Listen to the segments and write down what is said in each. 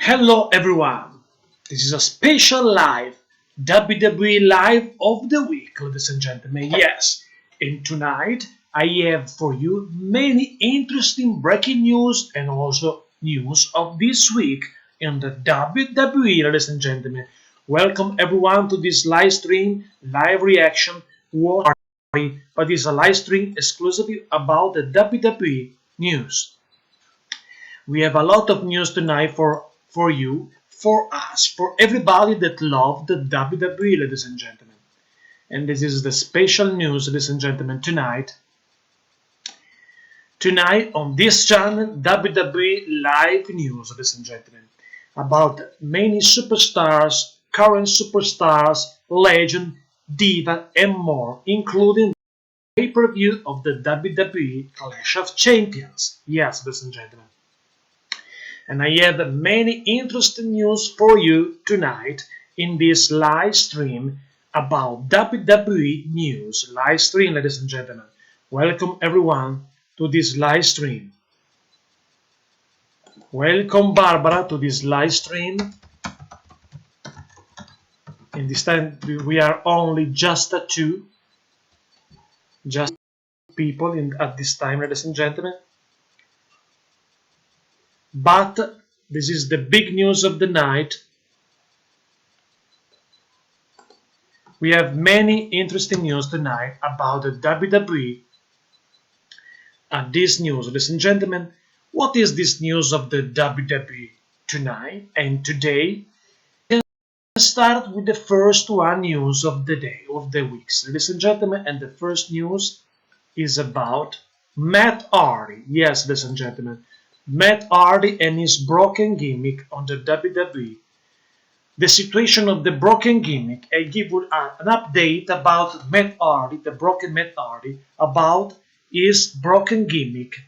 Hello everyone, this is a special live WWE Live of the Week, ladies and gentlemen. Yes, and tonight I have for you many interesting breaking news and also news of this week in the WWE, ladies and gentlemen. Welcome everyone to this live stream, live reaction, watch party, but it's a live stream exclusively about the WWE news. We have a lot of news tonight for you, for us, for everybody that love the WWE, ladies and gentlemen. And this is the special news, ladies and gentlemen, tonight. Tonight on this channel, WWE Live News, ladies and gentlemen, about many superstars, current superstars, legend, diva, and more, including the pay-per-view of the WWE Clash of Champions. Yes, ladies and gentlemen. And I have many interesting news for you tonight in this live stream about WWE news. Live stream, ladies and gentlemen. Welcome everyone to this live stream. Welcome Barbara to this live stream. In this time we are only just two people at this time, ladies and gentlemen. But this is the big news of the night. We have many interesting news tonight about the WWE. And this news, ladies and gentlemen, what is this news of the WWE tonight and today? Let's start with the first one news of the day, of the weeks, ladies and gentlemen. And the first news is about Matt Hardy. Yes, ladies and gentlemen, Matt Hardy and his broken gimmick on the WWE. The situation of the broken gimmick. I give you an update about Matt Hardy, the broken Matt Hardy, about his broken gimmick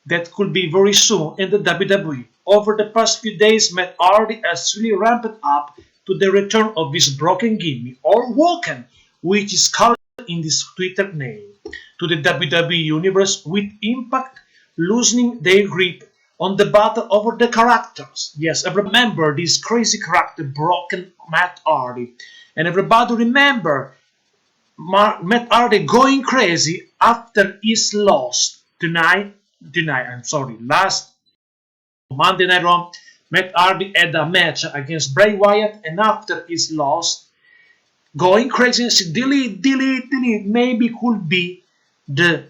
that could be very soon in the WWE. Over the past few days, Matt Hardy has really ramped up to the return of his broken gimmick, or Woken, which is called in this Twitter name, to the WWE Universe, with Impact loosening their grip on the battle over the characters. Yes, I remember this crazy character, broken Matt Hardy. And everybody remember Matt Hardy going crazy after his loss last Monday Night Raw. Matt Hardy had a match against Bray Wyatt, and after his loss, going crazy and said, delete, maybe could be the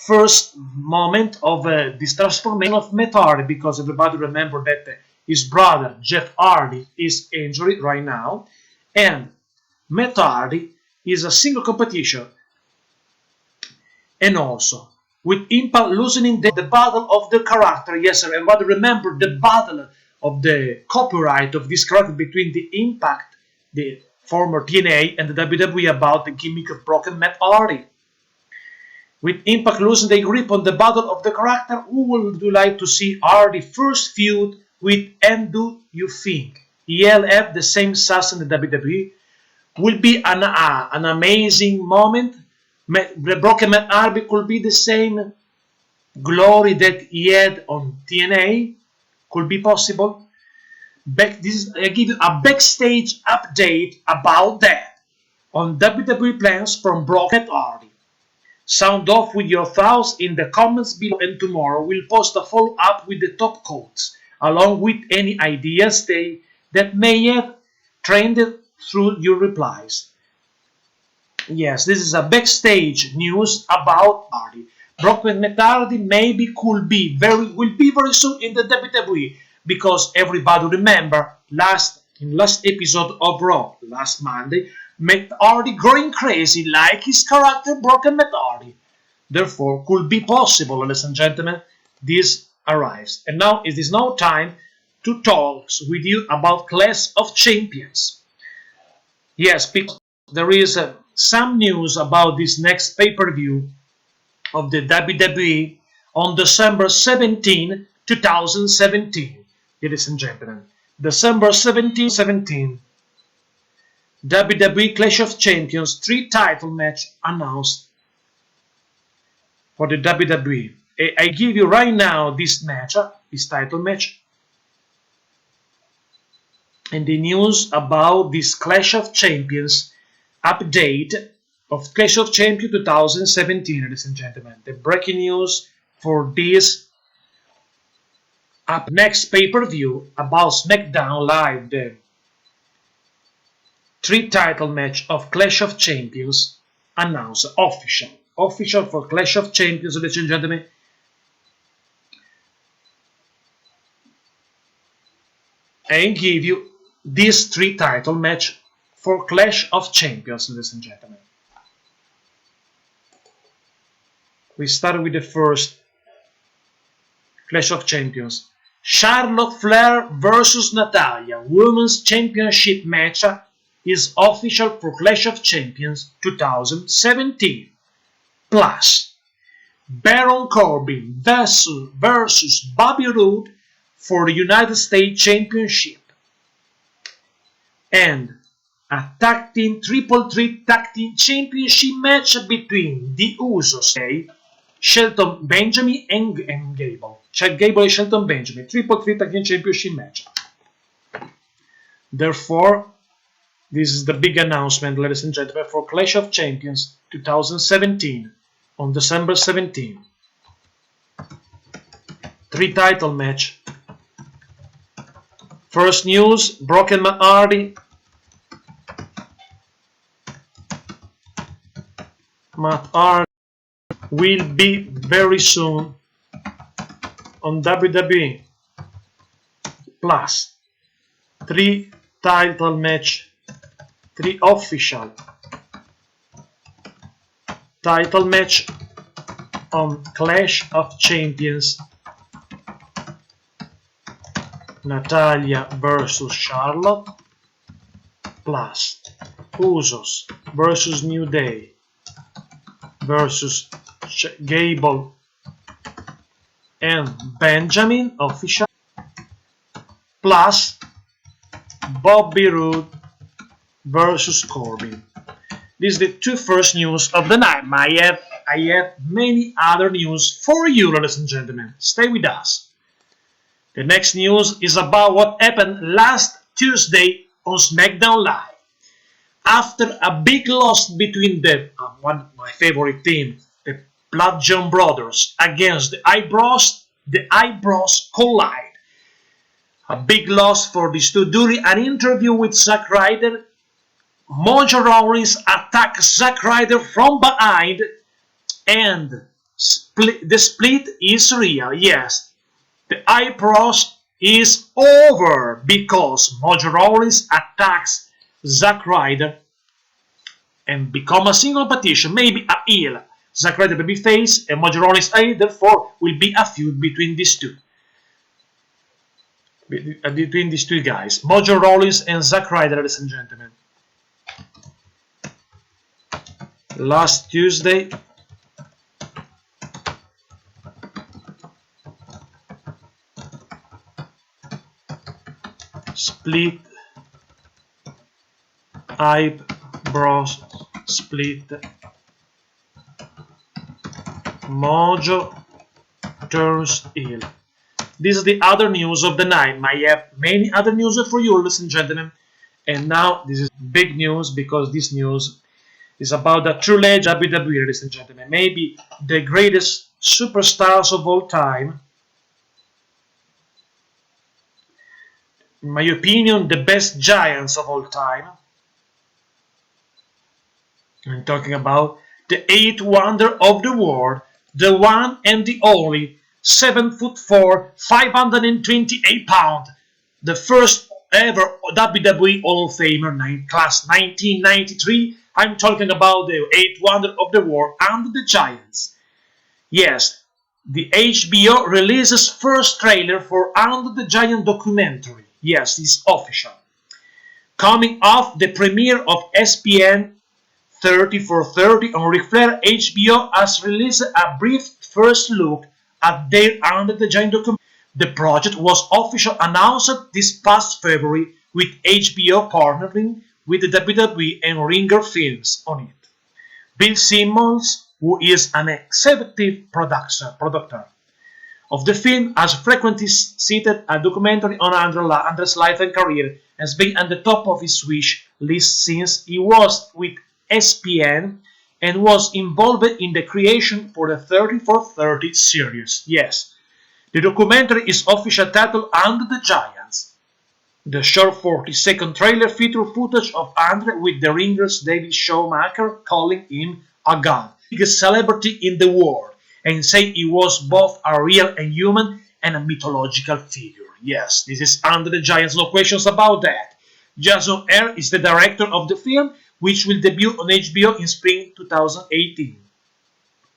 first moment of this transformation of Matt Hardy, because everybody remember that his brother Jeff Hardy is injured right now, and Matt Hardy is a single competition, and also with Impact losing the battle of the character. Yes, everybody remember the battle of the copyright of this character between the Impact, the former TNA, and the WWE about the gimmick of broken Matt Hardy. With Impact losing their grip on the battle of the character, who would you like to see Hardy first feud with, and do you think he'll have the same success in the WWE? Will be an amazing moment. The broken Matt Hardy could be the same glory that he had on TNA. Could be possible. I give you a backstage update about that on WWE plans from broken Matt Hardy. Sound off with your thoughts in the comments below, and tomorrow we'll post a follow-up with the top quotes, along with any ideas that may have trended through your replies. Yes, this is a backstage news about Hardy. Broken Matt Hardy maybe will be very soon in the WWE, because everybody remember in last episode of Raw last Monday, Matt Hardy going crazy like his character broken Matt Hardy. Therefore, could be possible, ladies and gentlemen, this arrives. And now it is now time to talk with you about Clash of Champions. Yes, because there is some news about this next pay-per-view of the WWE on December 17, 2017. Ladies and gentlemen, December 17, WWE Clash of Champions 3 title match announced for the WWE. I give you right now this match, this title match. And the news about this Clash of Champions update of Clash of Champions 2017, ladies and gentlemen. The breaking news for this next pay-per-view about SmackDown Live, the 3-title match of Clash of Champions announced official for Clash of Champions, ladies and gentlemen. And give you this 3-title match for Clash of Champions, ladies and gentlemen. We start with the first Clash of Champions. Charlotte Flair versus Natalya Women's Championship match is official for Clash of Champions 2017. Plus, Baron Corbin versus Bobby Roode for the United States Championship. And a tag team triple threat tag team championship match between the Usos, Shelton Benjamin and Gable. Gable and Shelton Benjamin, triple threat tag team championship match. Therefore, this is the big announcement, ladies and gentlemen, for Clash of Champions 2017 on December 17. 3-title match. First news, Brock and Matt Hardy. Matt Hardy will be very soon on WWE. Plus, 3-title match, 3 official title match on Clash of Champions. Natalya versus Charlotte, plus Usos versus New Day versus Gable and Benjamin official, plus Bobby Roode versus Corbin. These are the 2 first news of the night. I have many other news for you, ladies and gentlemen. Stay with us. The next news is about what happened last Tuesday on SmackDown Live. After a big loss between one of my favorite team, the Bludgeon Brothers, against the Eyebrows collide. A big loss for these two. During an interview with Zack Ryder, Mojo Rawlins attacked Zack Ryder from behind, and the split is real. Yes. The Eyebrows is over because Mojo Rawlins attacks Zack Ryder and become a single competition, maybe a heel. Zack Ryder will be face and Mojo Rawlins heel, therefore will be a feud between these two. Between these two guys, Mojo Rawlins and Zack Ryder, ladies and gentlemen. Last Tuesday, split, Eyebrows split, Mojo turns heel. This is the other news of the night. I have many other news for you, ladies and gentlemen. And now this is big news because this news is about the true legend of WWE, ladies and gentlemen. Maybe the greatest superstars of all time. In my opinion, the best giants of all time. I'm talking about the 8th wonder of the world, the one and the only 7'4", 528 pounds, the first ever WWE Hall of Famer, class 1993. I'm talking about the 8th wonder of the world and the giants. Yes, the HBO releases first trailer for Under the Giant documentary. Yes, it's official. Coming off the premiere of ESPN 30 for 30 on Ric Flair, HBO has released a brief first look at their Under the Giant documentary. The project was officially announced this past February, with HBO partnering with the WWE and Ringer Films on it. Bill Simmons, who is an executive producer, of the film has frequently cited a documentary on Andre's life and career as being at the top of his wish list since he was with ESPN and was involved in the creation for the 30 for 30 series. Yes, the documentary is officially titled Under the Giants. The short 40-second trailer features footage of Andre with the ringer's David Schumacher calling him a god, the biggest celebrity in the world, and say he was both a real and human and a mythological figure. Yes, this is Under the Giants, no questions about that. Jason Eyre is the director of the film, which will debut on HBO in spring 2018.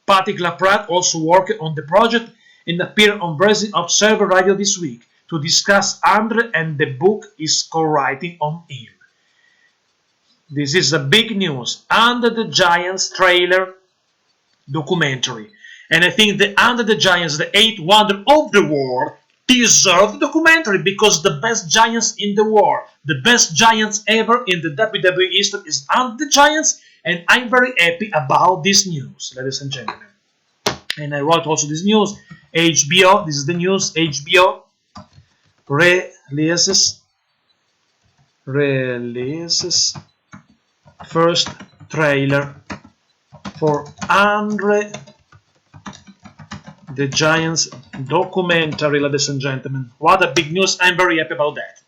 Patty LaPrade also worked on the project and appeared on Brazil Observer Radio this week to discuss Andre and the book he's co-writing on him. This is the big news. Under the Giants trailer documentary. And I think the Under the Giants, the 8th wonder of the world, deserve the documentary because the best Giants in the world, the best Giants ever in the WWE history is Under the Giants, and I'm very happy about this news, ladies and gentlemen. And I wrote also this news. HBO, this is the news, HBO releases first trailer for Andre the Giants documentary, ladies and gentlemen. What a big news. I'm very happy about that.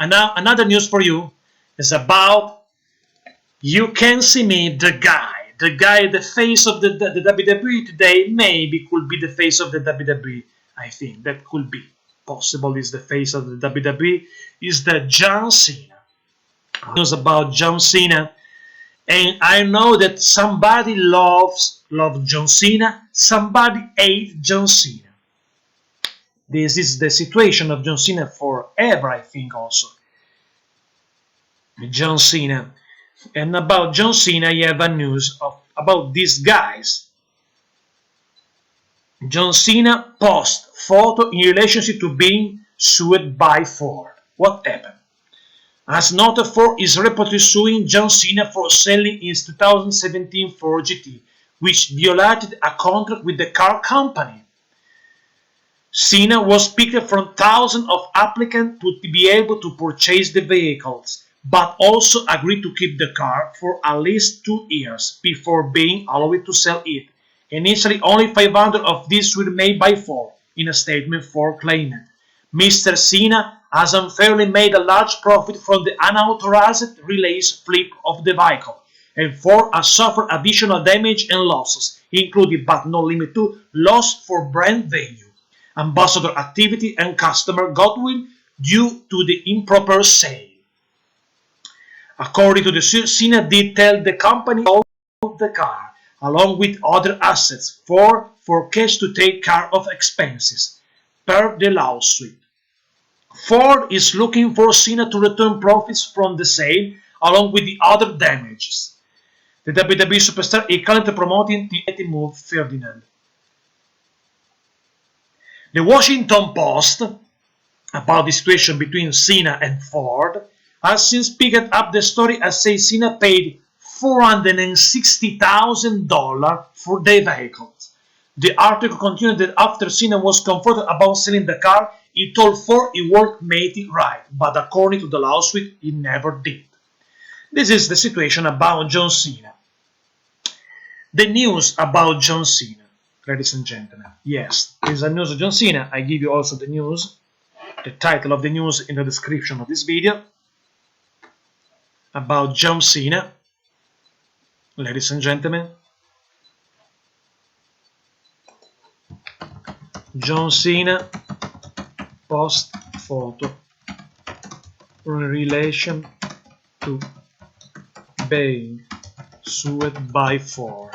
And now another news for you is about You Can See Me, the guy, the face of the WWE today, maybe could be the face of the WWE. I think that could be possible. Is the face of the WWE is the John Cena. News about John Cena, and I know that somebody loves John Cena, somebody hates John Cena. This is the situation of John Cena forever, I think. Also, John Cena. And about John Cena, you have a news about these guys. John Cena post photo in relationship to being sued by Ford. What happened? As noted, Ford is reportedly suing John Cena for selling his 2017 Ford GT, which violated a contract with the car company. Cena was picked from thousands of applicants to be able to purchase the vehicles, but also agreed to keep the car for at least 2 years before being allowed to sell it. Initially, only 500 of these were made by Ford. In a statement, Ford claimed, Mr. Cena has unfairly made a large profit from the unauthorized release flip of the vehicle, and Ford has suffered additional damage and losses, including but not limited to loss for brand value, ambassador activity, and customer goodwill due to the improper sale. According to the suit, Cena did tell the company of the car, along with other assets, for cash to take care of expenses, per the lawsuit. Ford is looking for Cena to return profits from the sale, along with the other damages. The WWE superstar is currently promoting the move Ferdinand. The Washington Post, about the situation between Cena and Ford, has since picked up the story as say Cena paid $460,000 for the vehicles. The article continued that after Cena was confronted about selling the car, he told Ford he would make it right, but according to the lawsuit, he never did. This is the situation about John Cena. The news about John Cena, ladies and gentlemen. Yes, there is a news of John Cena. I give you also the news, the title of the news in the description of this video. About John Cena, ladies and gentlemen. John Cena post photo in relation to being sued by Ford.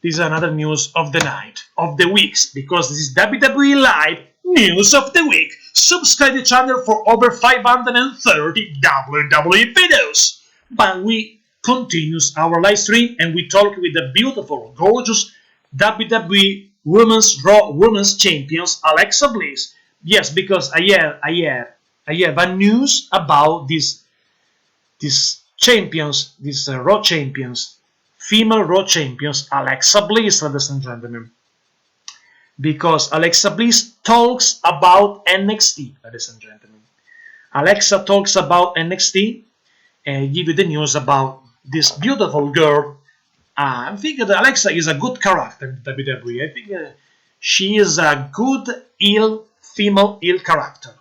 This is another news of the night, of the weeks, because this is WWE Live News of the Week. Subscribe to the channel for over 530 WWE videos. But we continue our live stream and we talk with the beautiful, gorgeous WWE Women's Champions, Alexa Bliss. Yes, because I have a news about these champions, these Raw champions, female Raw champions, Alexa Bliss, ladies and gentlemen. because Alexa Bliss talks about NXT, ladies and gentlemen. Alexa talks about NXT and give you the news about this beautiful girl. I think that Alexa is a good character in WWE. I think she is a good female heel character.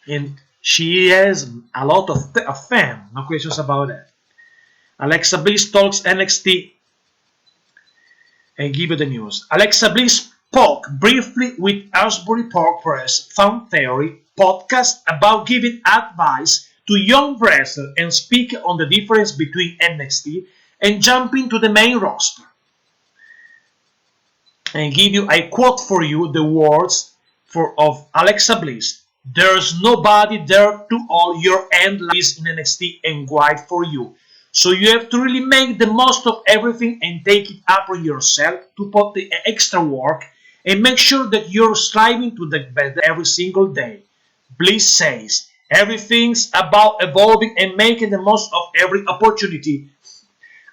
And she has a lot of fans, no questions about that. Alexa Bliss talks NXT and give you the news. Alexa Bliss spoke briefly with Asbury Park Press Fan Theory podcast about giving advice to young wrestlers and speak on the difference between NXT and jumping to the main roster. And give you a quote for you, the words of Alexa Bliss. There's nobody there to hold your hand like this in NXT and guide for you. So you have to really make the most of everything and take it upon yourself to put the extra work and make sure that you're striving to the better every single day. Bliss says, everything's about evolving and making the most of every opportunity.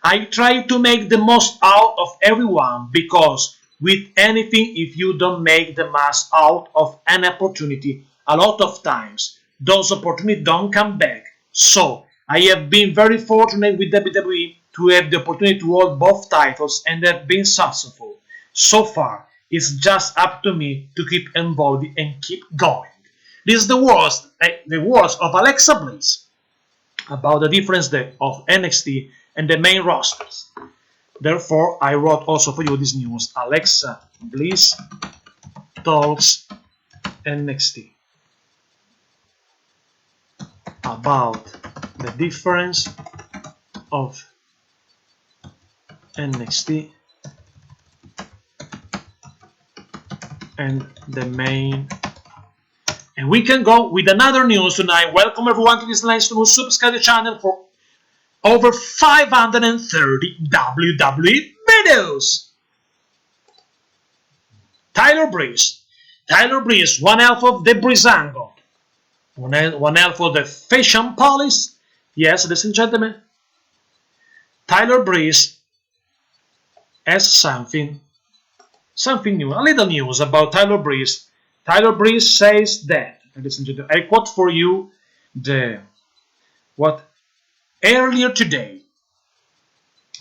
I try to make the most out of everyone because with anything, if you don't make the most out of an opportunity, a lot of times those opportunities don't come back. So I have been very fortunate with WWE to have the opportunity to hold both titles and have been successful. So far, it's just up to me to keep involved and keep going. This is the words of Alexa Bliss about the difference of NXT and the main rosters. Therefore, I wrote also for you this news. Alexa Bliss talks NXT about the difference of NXT and the main. And we can go with another news tonight. Welcome everyone to this nice news. Subscribe to the channel for over 530 WWE videos. Tyler Breeze, one half of the Breezango. One half of the Fashion Police. Yes, ladies and gentlemen. Tyler Breeze has something new, a little news about Tyler Breeze. Tyler Breeze says that, ladies and gentlemen, I quote for you earlier today.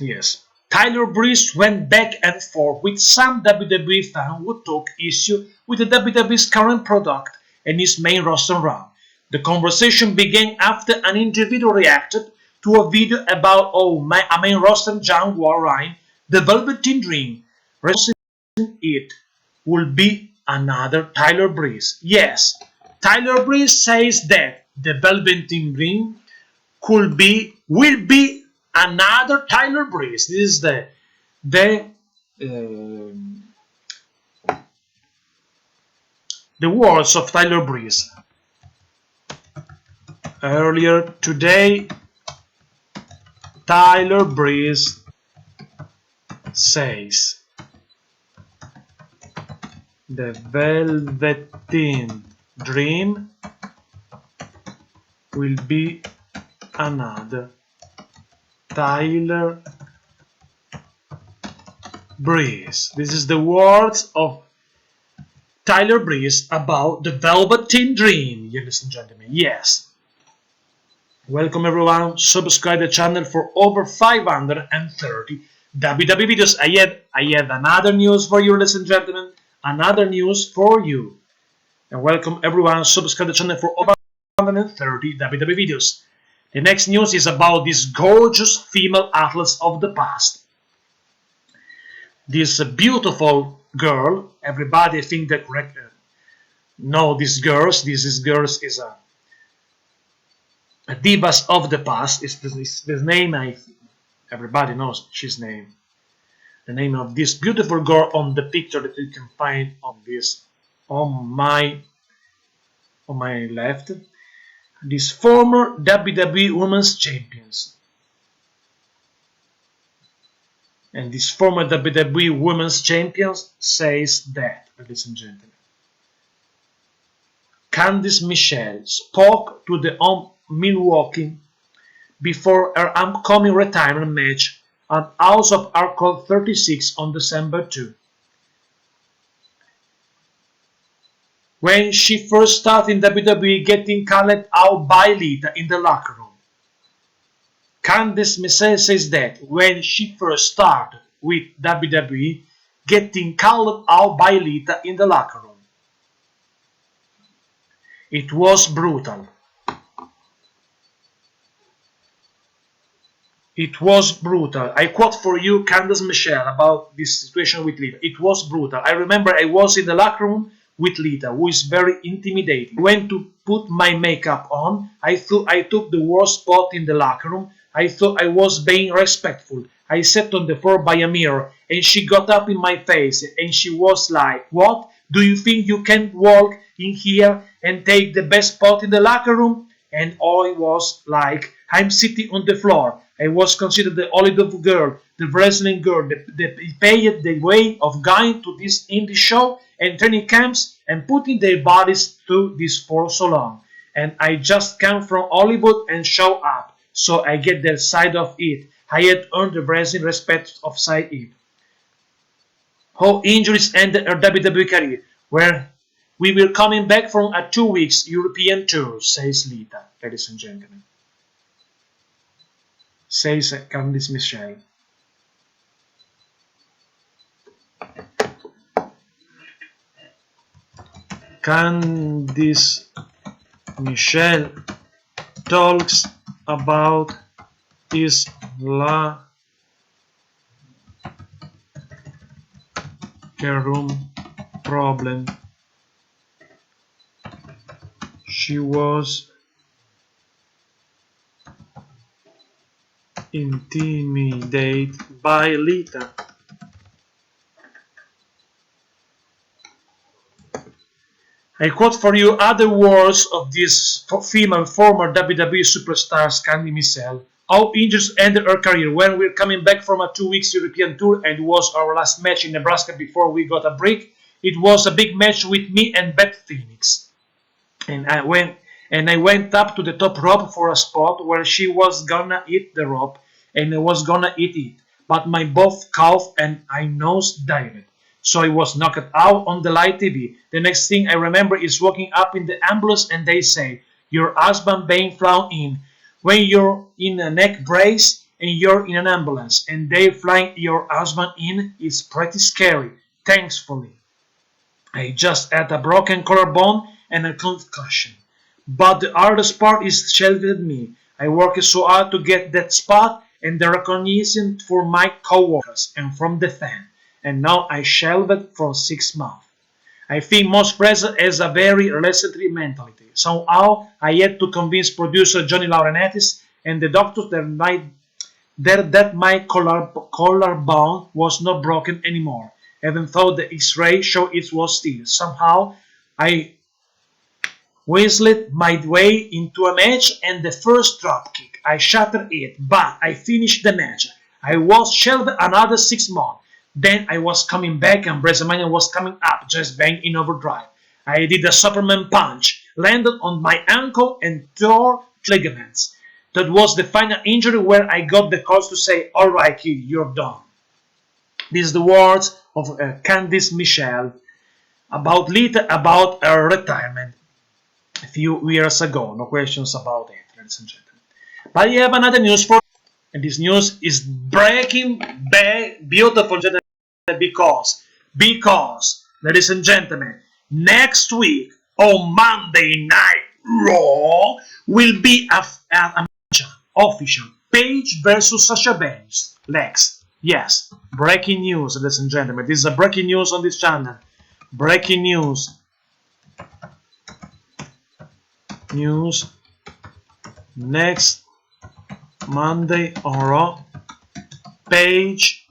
Yes, Tyler Breeze went back and forth with some WWE fans who took issue with the WWE's current product and its main roster run. The conversation began after an individual reacted to a video about a main roster Jaguar Ryan, the Velveteen Dream. It will be another Tyler Breeze. Yes, Tyler Breeze says that the Velveteen Dream will be another Tyler Breeze. This is the words of Tyler Breeze. Earlier today, Tyler Breeze says the Velveteen Dream will be another Tyler Breeze. This is the words of Tyler Breeze about the Velveteen Dream, ladies and gentlemen. Yes. Welcome everyone. Subscribe the channel for over 530 WWE videos. I had another news for you, ladies and gentlemen. Another news for you. And welcome everyone. Subscribe the channel for over 530 WWE videos. The next news is about these gorgeous female athletes of the past. This beautiful girl, everybody I think that know these girls. This girl is a divas of the past. Is the name everybody knows she's name. The name of this beautiful girl on the picture that you can find on my left. These former WWE Women's Champions. And this former WWE Women's Champions says that, ladies and gentlemen. Candice Michelle spoke to the Milwaukee before her upcoming retirement match at House of Hardcore 36 on December 2. When she first started in WWE, getting called out by Lita in the locker room. Candice LeRae says that when she first started with WWE, getting called out by Lita in the locker room. It was brutal. It was brutal. I quote for you Candice LeRae about this situation with Lita. It was brutal. I remember I was in the locker room with Lita, who is very intimidating. When to put my makeup on, I thought I took the worst spot in the locker room. I thought I was being respectful. I sat on the floor by a mirror, and she got up in my face, and she was like, "What? Do you think you can walk in here and take the best spot in the locker room?" And I was like, "I'm sitting on the floor." I was considered the Olive girl, the wrestling girl, the paved the way of going to this indie show and training camps and putting their bodies through this for so long. And I just come from Hollywood and show up, so I get their side of it. I had earned the wrestling respect of side it. How injuries ended her WWE career, where we were coming back from a 2 weeks European tour, says Lita, ladies and gentlemen. Says Candice LeRae. Candice LeRae talks about his locker room problem. She was intimidated by Lita. I quote for you other words of this female former WWE superstar Candice LeRae. How injuries ended her career when we're coming back from a 2 weeks European tour and it was our last match in Nebraska before we got a break. It was a big match with me and Beth Phoenix. And I went up to the top rope for a spot where she was gonna eat the rope and I was gonna eat it. But my both calf and I nose dived. So I was knocked out on the live TV. The next thing I remember is walking up in the ambulance and they say, "Your husband being flown in." When you're in a neck brace and you're in an ambulance and they're flying your husband in, it's pretty scary. Thankfully, I just had a broken collarbone and a concussion. But the hardest part is shelved me. I worked so hard to get that spot and the recognition for my co-workers and from the fan. And now I shelved for 6 months. I think most wrestlers has a very recently mentality. Somehow I had to convince producer Johnny Laurinaitis and the doctors that my collarbone was not broken anymore, even though the X-ray showed it was still. Somehow I whistled my way into a match and the first dropkick. I shattered it, but I finished the match. I was shelved another 6 months. Then I was coming back and WrestleMania was coming up, just bang in overdrive. I did a Superman punch, landed on my ankle and tore ligaments. That was the final injury where I got the calls to say, "Alright kid, you're done." These are the words of Candice LeRae about Lita, about her retirement a few years ago. No questions about it, ladies and gentlemen. But I have another news for you. And this news is breaking beautiful, because, ladies and gentlemen, next week on Monday Night Raw will be a match official. Paige versus Sasha Banks. Lex. Yes, breaking news, ladies and gentlemen. This is a breaking news on this channel. Breaking news. Next Monday on Raw, Paige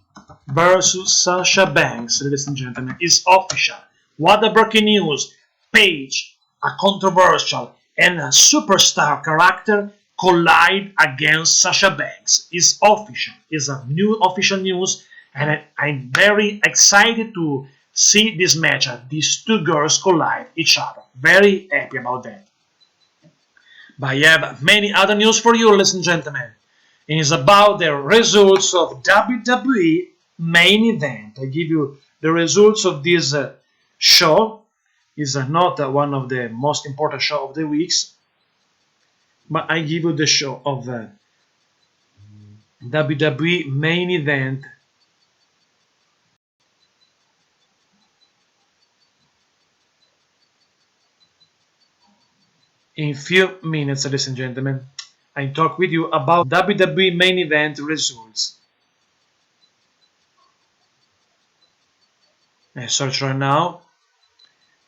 versus Sasha Banks, ladies and gentlemen, is official. What a breaking news! Paige, a controversial and a superstar character, collide against Sasha Banks. Is official. Is a new official news, and I'm very excited to see this match. These two girls collide each other. Very happy about that. But I have many other news for you, ladies and gentlemen. and it's about the results of WWE main event. I give you the results of this show. It's not one of the most important show of the weeks, but I give you the show of WWE main event. In few minutes, ladies and gentlemen, I talk with you about WWE main event results. I search right now.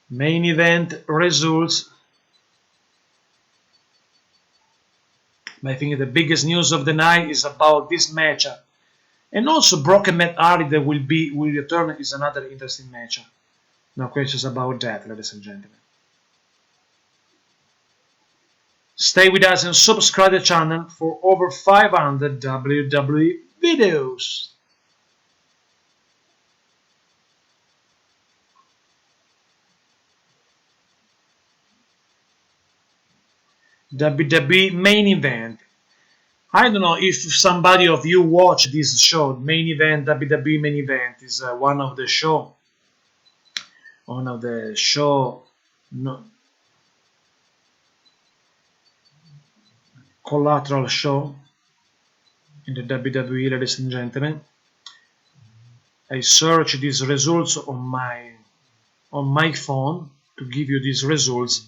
Main event results. I think the biggest news of the night is about this matchup. And also Brock and Matt Hardy that will return is another interesting matchup. No questions about that, ladies and gentlemen. Stay with us and subscribe the channel for over 500 WWE videos. WWE main event. I don't know if somebody of you watch this show, main event, WWE main event is one of the show. No, collateral show in the WWE, ladies and gentlemen. I search these results on my phone to give you these results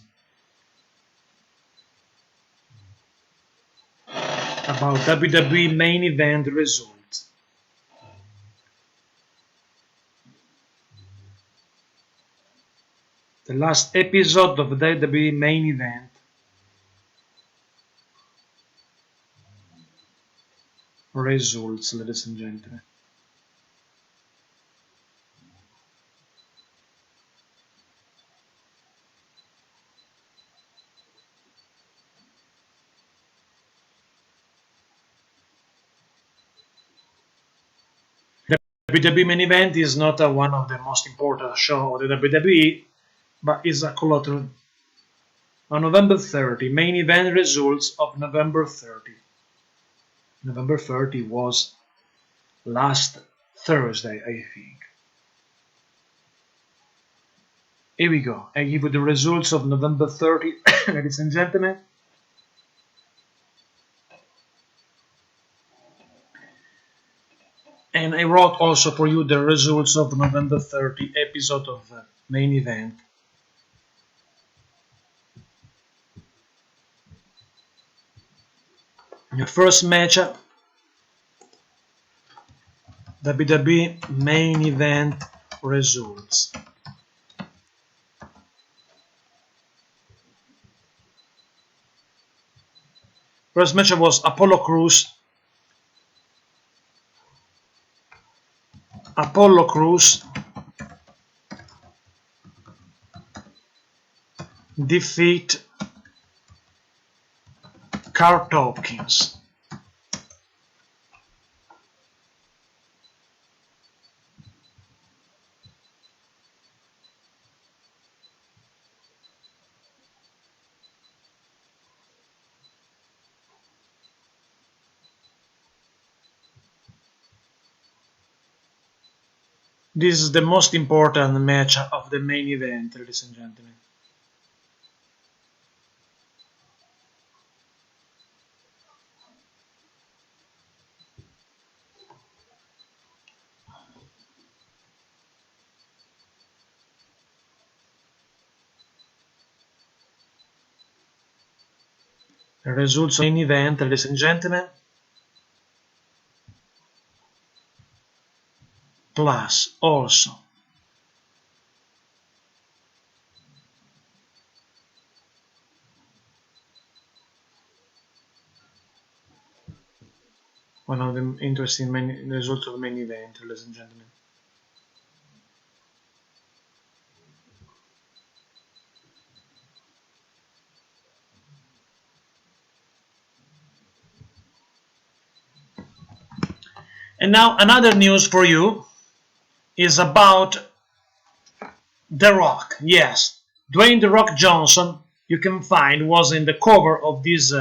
about WWE main event results. The last episode of WWE main event results, ladies and gentlemen. WWE main event is not one of the most important shows of the WWE, but is a collateral. On November 30, main event results of November 30. November 30 was last Thursday, I think. Here we go. I give you the results of November 30, ladies and gentlemen. And I wrote also for you the results of November 30 episode of main event. The first matchup, WWE main event results. First matchup was Apollo Crews defeat Curt Hawkins. This is the most important match of the main event, ladies and gentlemen. The results of the main event, ladies and gentlemen. Plus also one of the interesting results of the main event, ladies and gentlemen. And now another news for you is about The Rock. Yes, Dwayne The Rock Johnson, you can find, was in the cover of this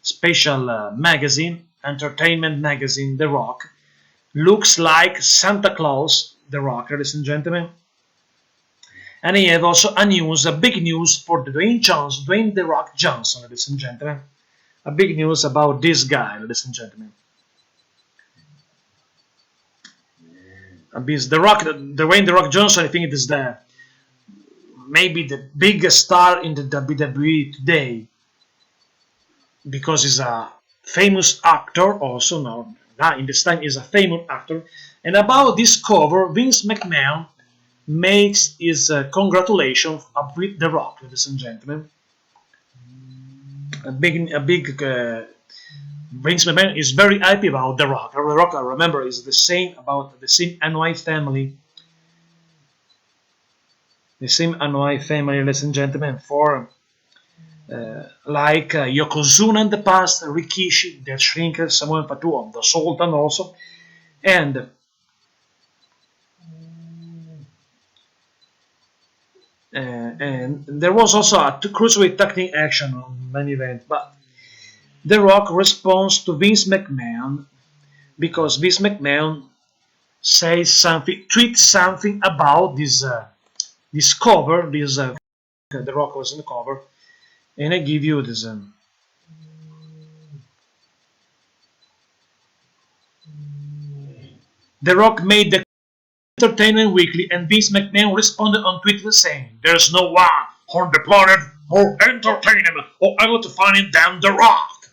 special magazine, entertainment magazine, The Rock, looks like Santa Claus, The Rock, ladies and gentlemen. And I have also a big news for Dwayne The Rock Johnson, ladies and gentlemen. A big news about this guy, ladies and gentlemen. Dwayne The Rock Johnson, I think it is maybe the biggest star in the WWE today, because he's a famous actor also. Now in this time he's a famous actor. And about this cover, Vince McMahon makes his congratulations with The Rock, ladies and gentlemen. Vince McMahon is very happy about The Rock. The Rock, I remember, is the same NY family. The same NY family, ladies and gentlemen, for like Yokozuna in the past, Rikishi, Death Shrinker, Samoa Patu, the Sultan also, and there was also a cruiserweight tag team action on main event, but The Rock responds to Vince McMahon because Vince McMahon tweets something about this cover. The Rock was in the cover, and I give you this. The Rock made the Entertainment Weekly, and Vince McMahon responded on Twitter saying, "There's no one on the planet more entertaining or able to find it than The Rock."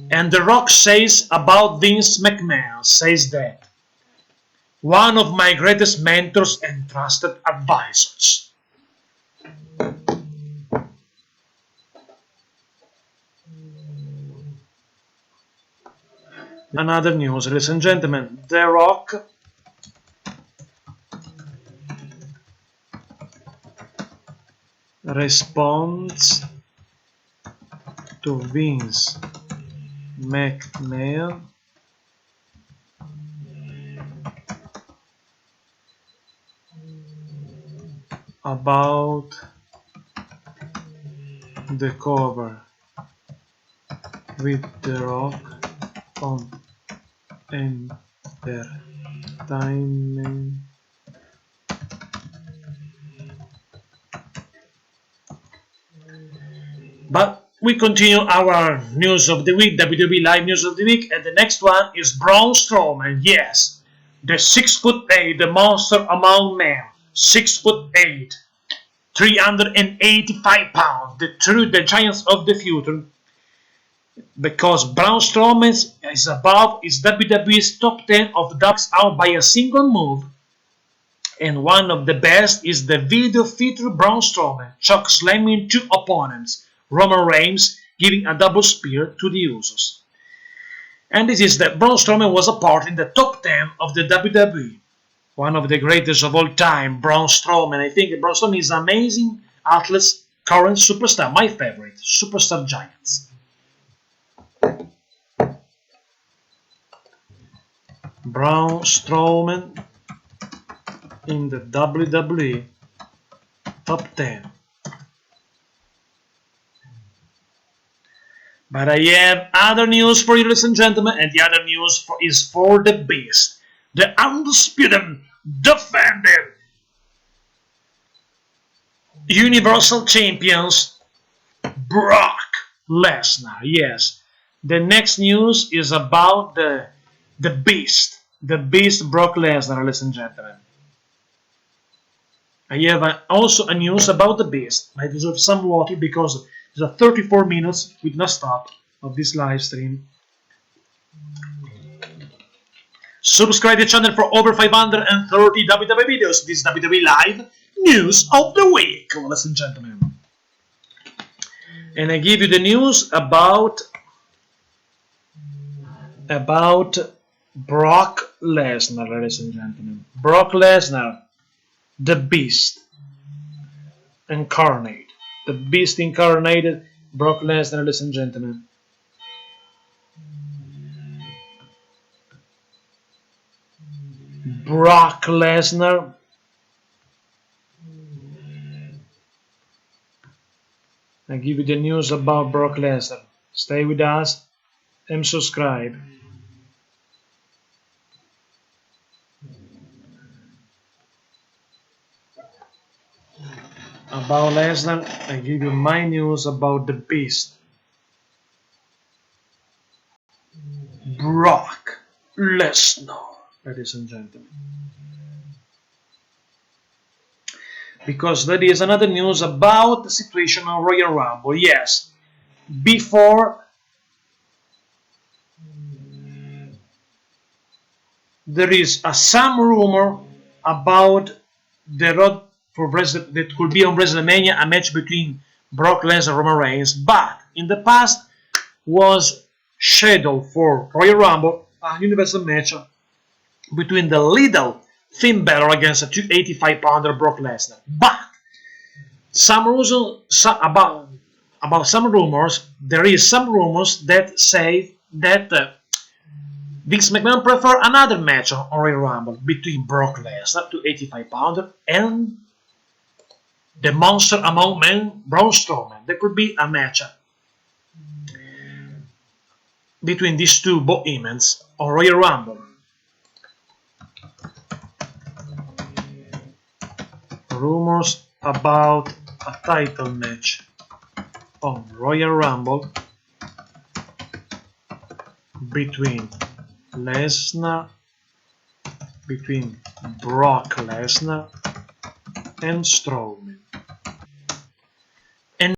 And The Rock says about Vince McMahon, says that one of my greatest mentors and trusted advisors. Another news, ladies and gentlemen, The Rock responds to Vince McMahon about the cover with The Rock on Entertainment But we continue our news of the week, WWE Live News of the Week, and the next one is Braun Strowman. Yes, the 6'8", the monster among men, 6'8", 385 pounds, the giants of the future. Because Braun Strowman is above is WWE's top 10 of ducks out by a single move. And one of the best is the video featured Braun Strowman choke slamming two opponents, Roman Reigns giving a double spear to the Usos. And this is that Braun Strowman was a part in the top 10 of the WWE. One of the greatest of all time, Braun Strowman. I think Braun Strowman is amazing athlete, current superstar, my favorite, superstar giants. Braun Strowman in the WWE top 10. But I have other news for you, ladies and gentlemen, and the other news is for the Beast, the undisputed, defending Universal Champions, Brock Lesnar. Yes, the next news is about the Beast, Brock Lesnar, ladies and gentlemen. I have also a news about the Beast. I deserve some water because it's a 34 minutes with no stop of this live stream. Subscribe to the channel for over 530 WWE videos. This is WWE Live News of the Week, ladies and gentlemen. And I give you the news about Brock Lesnar, ladies and gentlemen. Brock Lesnar, the Beast incarnate. The Beast incarnated, Brock Lesnar, ladies and gentlemen. Brock Lesnar I give you the news about Brock Lesnar. Stay with us and subscribe. About Lesnar, I give you my news about the Beast. Brock Lesnar, ladies and gentlemen. Because there is another news about the situation on Royal Rumble. Yes, before there is some rumor about the road for President that could be on WrestleMania, a match between Brock Lesnar and Roman Reigns, but in the past was scheduled for Royal Rumble, a universal match between the little Finn Balor against a 285-pounder Brock Lesnar. But about some rumors, there is some rumors that say that Vince McMahon prefer another match on Royal Rumble between Brock Lesnar, 285-pounder, and the monster among men, Braun Strowman. There could be a match between these two bohemians on Royal Rumble. Rumors about a title match on Royal Rumble between Brock Lesnar and Strowman.